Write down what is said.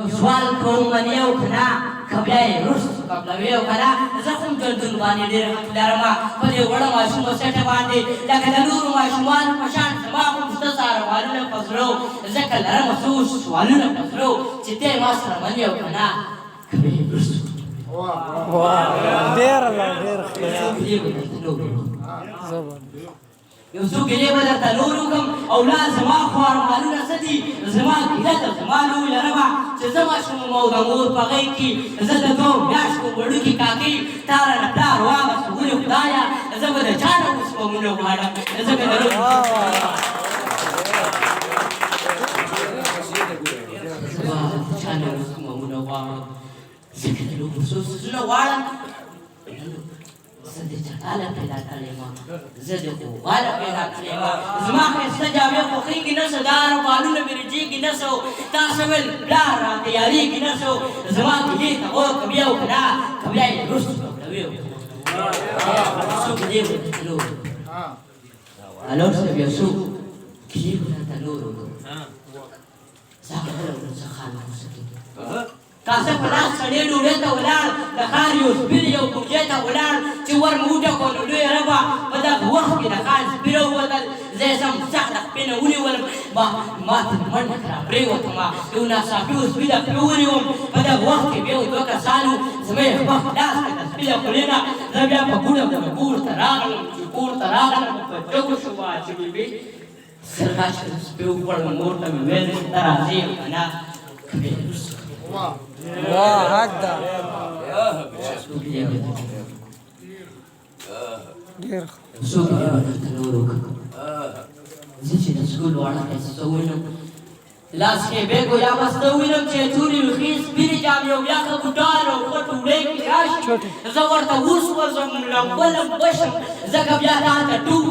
سوال کوم باندې یو کنه کبیا یې رست قبلوي او کنه زه خو جلدون باندې ډېر حق لرم په دې وړه ماشوم سټه باندې لکه د نورو ماشومانو په شان زما خو شته ساروالونه په زړه ځکه لرم څو سوالونه په زړه چې ته ما سره منې او کنه کبیا یې رست ډېر یو څو ګیلې به درته نور وکړم او لا زما خو ارمانونه څه دي زما ګیله ده زما لوی لرمه چې زه ماشوم او د مور په غېږ کې زه د دوو میاشتو وړوکي کاکۍ تا رانه پلار واغسته ولې خدایه زه به د چا نه اوس مونه غواړم ځکه د چا نه اوس مونه غواړم ځکه د لوبو څو څیزونه غواړم زه د چټاله پیدا کړې وم زه د خوباله پیدا کړې وم زما ښایسته جامې خوښېږي نه څه دا رومالونه مې رجېږي نه څه تاسو ویل پلار را تیارېږي نه څه زما ګیلې ته غور کبیا وکړه کبیا یې رست قبلوي وکړه څو ګیلې به درته نور الور صاحب یو څو ګیلې به درته نور زه هغه بله ورځ خان وسکې کاسه په لاس سړی ډوډۍ ته ولاړ د ښار یو سپین یو کوټې ته ولاړ چې ور مې وټکو نو لویه ربه په دغه وخت کې د ښار سپیره ووتل زه یې سم سخته خپې نه ونیولم ما ته منډه کړه پرېوتمه یو ناڅاپي و سپي د خپې ونیوم په دغه وخت کې بیا دوه کسانو زما یې خپه لاس کړه د سپي له خولې نه زه بیا په ګوډه کور ته راغلم چې کور ته راغلم په ټکو شوه چې بېبې سرغاش د سپي وخوړم مور ته مې ویل چې ته راځې که نه کبې وروسته حق ده ډېر څوک یې به درته نور وکړم زه چې د سکول واړه ښایسته ووینم لاس کې بیګ و یا بسته ووینم چې تورې وښې سپینې جامې او یخه بوټان او ښه ټوډۍ کې راشي زه ورته اوس وځم لمبه لمبه شم ځکه بیا تا ته ټول